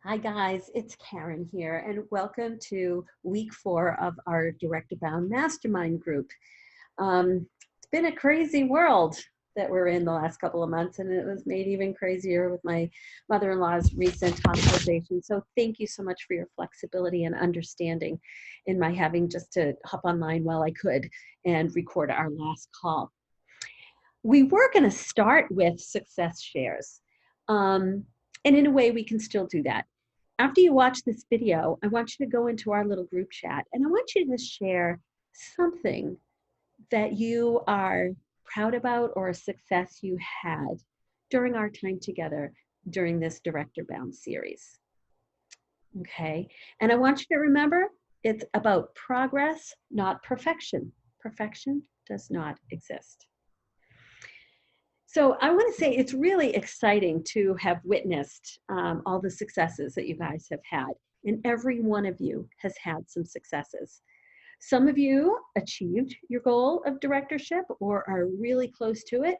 Hi guys, it's Karen here, and welcome to week 4 of our Director Bound Mastermind group. It's been a crazy world that we're in the last couple of months, and it was made even crazier with my mother-in-law's recent hospitalization. So thank you so much for your flexibility and understanding in my having just to hop online while I could and record our last call. We were going to start with success shares. And in a way, we can still do that. After you watch this video, I want you to go into our little group chat and I want you to share something that you are proud about or a success you had during our time together during this Director Bound series. Okay, and I want you to remember it's about progress, not perfection. Perfection does not exist. So I want to say it's really exciting to have witnessed all the successes that you guys have had. And every one of you has had some successes. Some of you achieved your goal of directorship or are really close to it.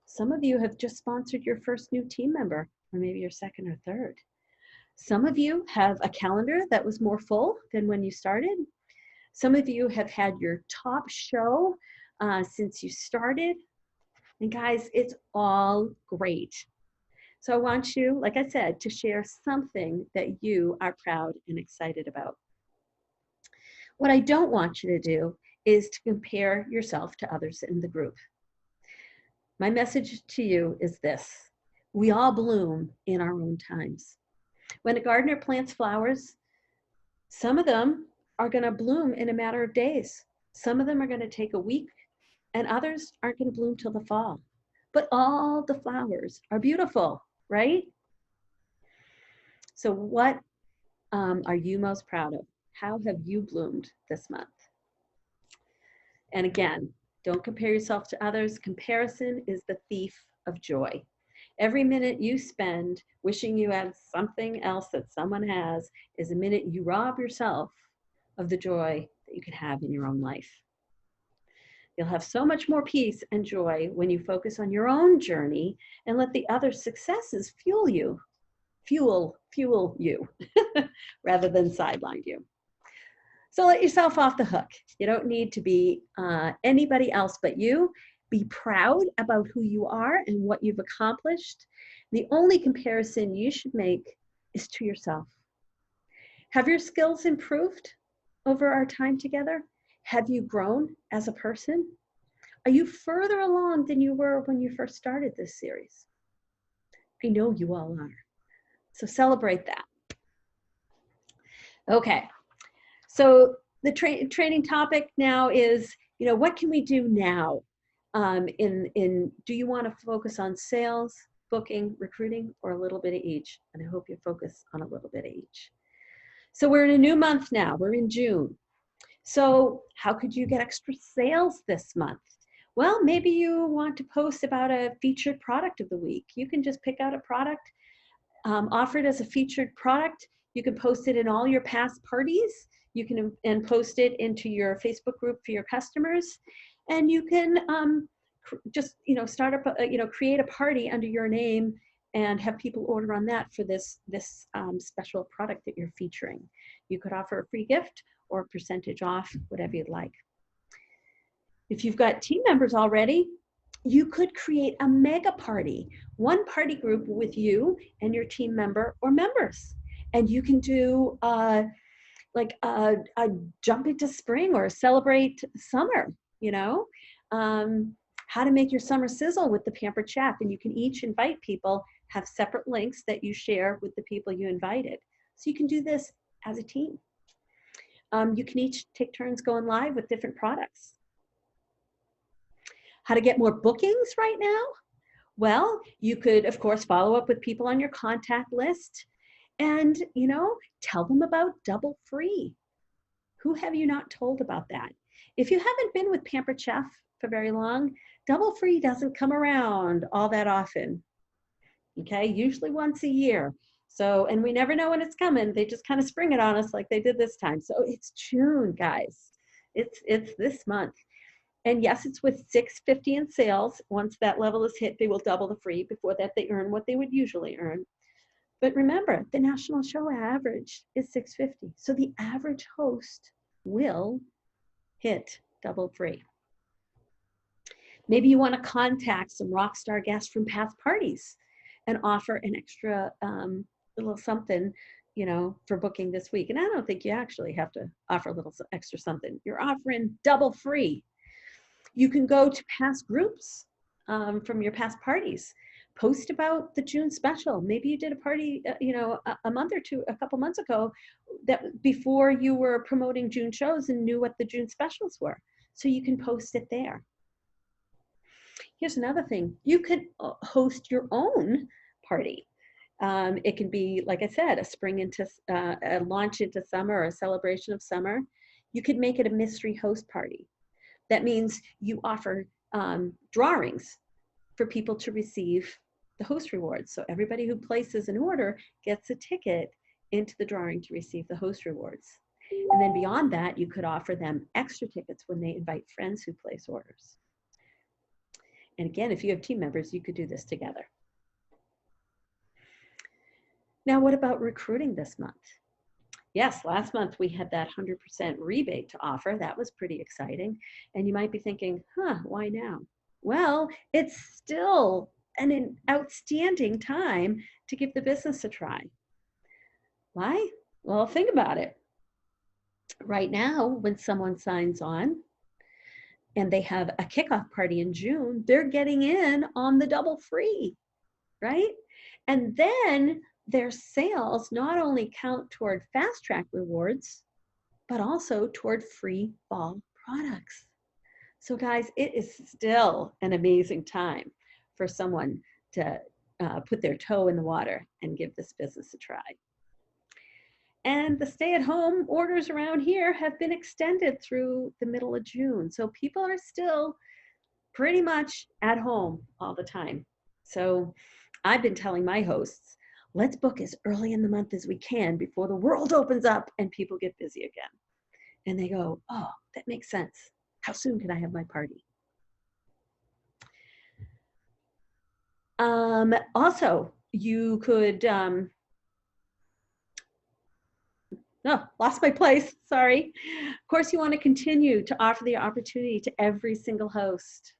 Some of you have just sponsored your first new team member, or maybe your second or third. Some of you have a calendar that was more full than when you started. Some of you have had your top show since you started. And guys, it's all great. So I want you, like I said, to share something that you are proud and excited about. What I don't want you to do is to compare yourself to others in the group. My message to you is this: we all bloom in our own times. When a gardener plants flowers, some of them are going to bloom in a matter of days. Some of them are going to take a week, and others aren't going to bloom till the fall. But all the flowers are beautiful, right? So what are you most proud of? How have you bloomed this month? And again, don't compare yourself to others. Comparison is the thief of joy. Every minute you spend wishing you had something else that someone has is a minute you rob yourself of the joy that you could have in your own life. You'll have so much more peace and joy when you focus on your own journey and let the other successes fuel you, rather than sideline you. So let yourself off the hook. You don't need to be anybody else but you. Be proud about who you are and what you've accomplished. The only comparison you should make is to yourself. Have your skills improved over our time together? Have you grown as a person? Are you further along than you were when you first started this series? I know you all are. So celebrate that. Okay. So the training topic now is, what can we do now? Do you want to focus on sales, booking, recruiting, or a little bit of each? And I hope you focus on a little bit of each. So we're in a new month now. We're in June. So how could you get extra sales this month? Well, maybe you want to post about a featured product of the week. You can just pick out a product, offer it as a featured product. You can post it in all your past parties. You can and post it into your Facebook group for your customers. And you can just, start up, create a party under your name and have people order on that for this special product that you're featuring. You could offer a free gift or a percentage off, whatever you'd like. If you've got team members already, you could create a mega party, one party group with you and your team member or members. And you can do like a jump into spring or celebrate summer, how to make your summer sizzle with the Pampered Chef. And you can each invite people, have separate links that you share with the people you invited. So you can do this as a team. You can each take turns going live with different products. How to get more bookings right now? Well, you could, of course, follow up with people on your contact list and, tell them about Double Free. Who have you not told about that? If you haven't been with Pampered Chef for very long, Double Free doesn't come around all that often. Okay, usually once a year. So, and we never know when it's coming. They just kind of spring it on us like they did this time. So it's June, guys. It's this month. And yes, it's with $6.50 in sales. Once that level is hit, they will double the free. Before that, they earn what they would usually earn. But remember, the national show average is 650. So the average host will hit double free. Maybe you want to contact some rock star guests from past parties and offer an extra little something, for booking this week. And I don't think you actually have to offer a little extra something. You're offering double free. You can go to past groups from your past parties. Post about the June special. Maybe you did a party, a month or two, a couple months ago, that before you were promoting June shows and knew what the June specials were. So you can post it there. Here's another thing. You could host your own party. It can be, like I said, a spring into a launch into summer or a celebration of summer. You could make it a mystery host party. That means you offer drawings for people to receive the host rewards. So everybody who places an order gets a ticket into the drawing to receive the host rewards. And then beyond that, you could offer them extra tickets when they invite friends who place orders. And again, if you have team members, you could do this together. Now, what about recruiting this month? Yes, last month we had that 100% rebate to offer. That was pretty exciting. And you might be thinking, why now? Well, it's still an outstanding time to give the business a try. Why? Well, think about it. Right now, when someone signs on and they have a kickoff party in June, they're getting in on the double free, right? And then their sales not only count toward fast track rewards, but also toward free fall products. So guys, it is still an amazing time for someone to put their toe in the water and give this business a try. And the stay-at-home orders around here have been extended through the middle of June. So people are still pretty much at home all the time. So I've been telling my hosts, let's book as early in the month as we can before the world opens up and people get busy again. And they go, oh, that makes sense. How soon can I have my party? Also, you could, lost my place, sorry. Of course, you want to continue to offer the opportunity to every single host,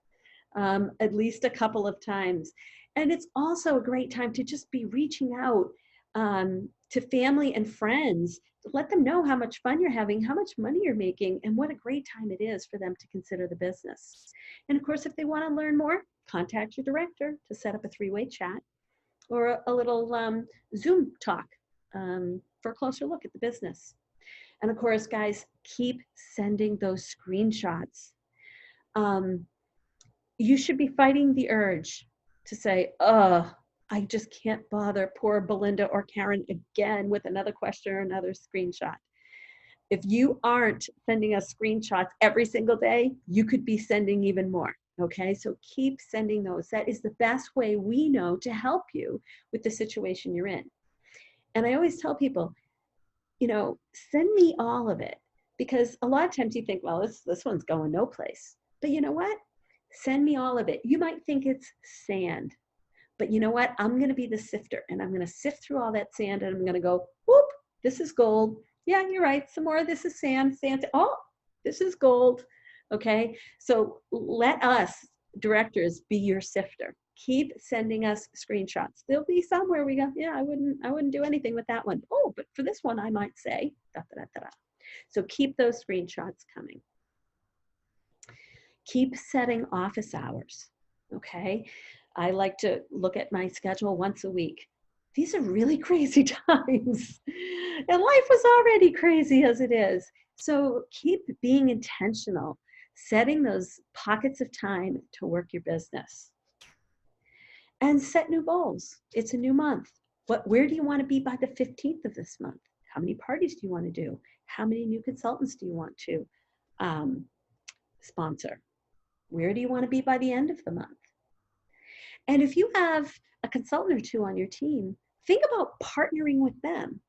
at least a couple of times. And it's also a great time to just be reaching out to family and friends, to let them know how much fun you're having, how much money you're making, and what a great time it is for them to consider the business. And of course, if they want to learn more, contact your director to set up a three-way chat or a little Zoom talk for a closer look at the business. And of course, guys, keep sending those screenshots. You should be fighting the urge to say, I just can't bother poor Belinda or Karen again with another question or another screenshot. If you aren't sending us screenshots every single day, you could be sending even more. Okay, so keep sending those. That is the best way we know to help you with the situation you're in. And I always tell people, send me all of it, because a lot of times you think, well, this one's going no place. But you know what? Send me all of it. You might think it's sand, but you know what? I'm going to be the sifter, and I'm going to sift through all that sand, and I'm going to go, whoop, this is gold. Yeah, you're right. Some more of this is sand. Oh, this is gold. Okay, so let us directors be your sifter. Keep sending us screenshots. There'll be some where we go, yeah, I wouldn't do anything with that one. Oh, but for this one, I might say, da, da, da, da, da. So keep those screenshots coming. Keep setting office hours, okay? I like to look at my schedule once a week. These are really crazy times, and life was already crazy as it is. So keep being intentional, setting those pockets of time to work your business. And set new goals. It's a new month. Where do you want to be by the 15th of this month? How many parties do you want to do? How many new consultants do you want to sponsor? Where do you want to be by the end of the month? And if you have a consultant or two on your team, think about partnering with them.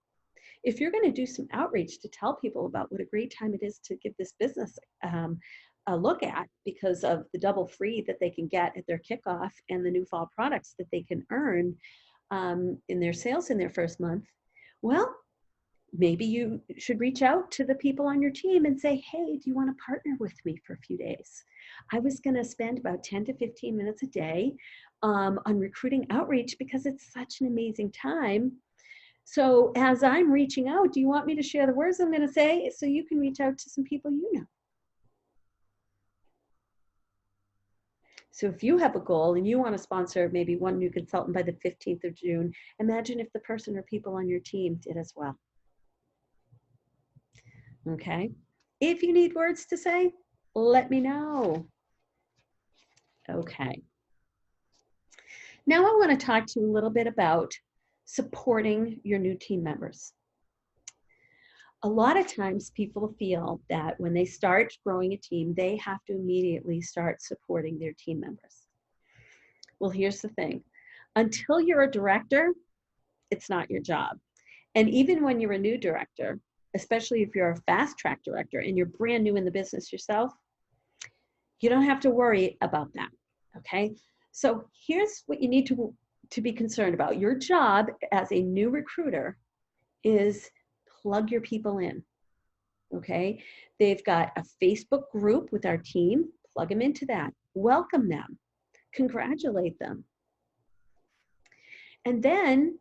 If you're going to do some outreach to tell people about what a great time it is to give this business a look at, because of the double free that they can get at their kickoff and the new fall products that they can earn, in their sales in their first month, well, maybe you should reach out to the people on your team and say, hey, do you want to partner with me for a few days? I was going to spend about 10 to 15 minutes a day on recruiting outreach because it's such an amazing time. So as I'm reaching out, do you want me to share the words I'm going to say so you can reach out to some people you know? So if you have a goal and you want to sponsor maybe one new consultant by the 15th of June, imagine if the person or people on your team did as well. Okay. If you need words to say, let me know. Okay. Now I want to talk to you a little bit about supporting your new team members. A lot of times people feel that when they start growing a team, they have to immediately start supporting their team members. Well, here's the thing. Until you're a director, it's not your job. And even when you're a new director, especially if you're a fast track director and you're brand new in the business yourself, you don't have to worry about that, okay? So here's what you need to be concerned about. Your job as a new recruiter is plug your people in, okay? They've got a Facebook group with our team, plug them into that, welcome them, congratulate them. And then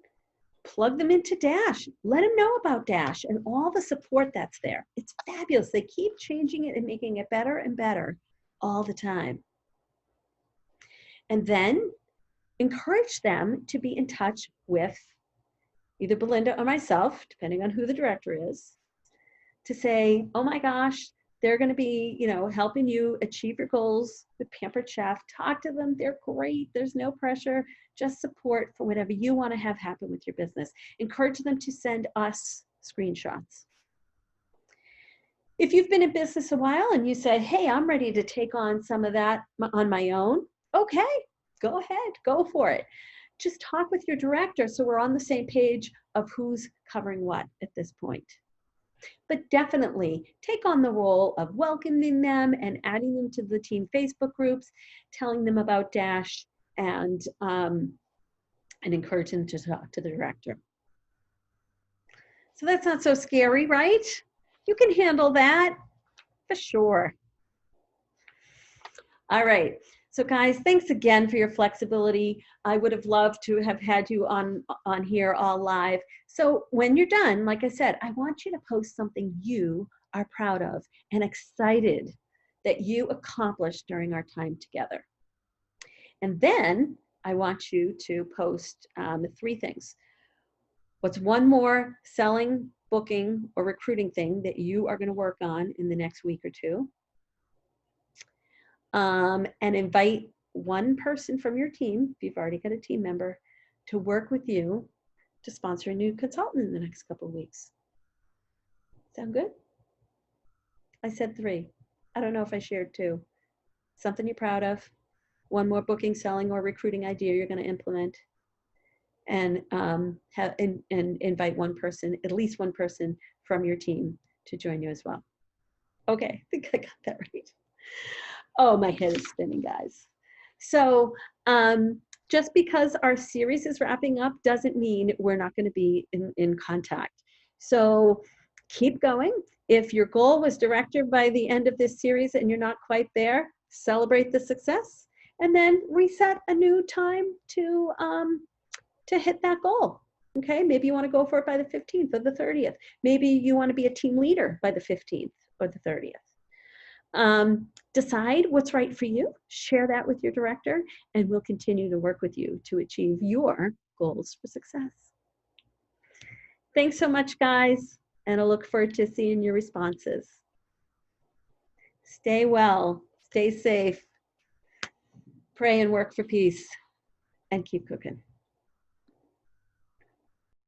plug them into Dash. Let them know about Dash and all the support that's there. It's fabulous. They keep changing it and making it better and better all the time. And then encourage them to be in touch with either Belinda or myself, depending on who the director is, to say, oh my gosh, they're going to be, helping you achieve your goals with Pampered Chef. Talk to them. They're great. There's no pressure. Just support for whatever you want to have happen with your business. Encourage them to send us screenshots. If you've been in business a while and you say, hey, I'm ready to take on some of that on my own, okay, go ahead, go for it. Just talk with your director so we're on the same page of who's covering what at this point. But definitely take on the role of welcoming them and adding them to the team Facebook groups, telling them about Dash, and encourage them to talk to the director. So that's not so scary, right? You can handle that for sure. All right. So guys, thanks again for your flexibility. I would have loved to have had you on here all live. So when you're done, like I said, I want you to post something you are proud of and excited that you accomplished during our time together. And then I want you to post 3 things. What's one more selling, booking, or recruiting thing that you are going to work on in the next week or 2? And invite one person from your team, if you've already got a team member, to work with you to sponsor a new consultant in the next couple of weeks. Sound good? I said 3. I don't know if I shared 2. Something you're proud of, one more booking, selling, or recruiting idea you're going to implement, and invite one person, at least one person from your team to join you as well. Okay, I think I got that right. Oh, my head is spinning, guys. So just because our series is wrapping up doesn't mean we're not going to be in contact. So keep going. If your goal was director by the end of this series and you're not quite there, celebrate the success and then reset a new time to hit that goal. Okay, maybe you want to go for it by the 15th or the 30th. Maybe you want to be a team leader by the 15th or the 30th. Decide what's right for you, share that with your director, and we'll continue to work with you to achieve your goals for success. Thanks so much, guys, and I look forward to seeing your responses. Stay well, stay safe, pray and work for peace, and keep cooking.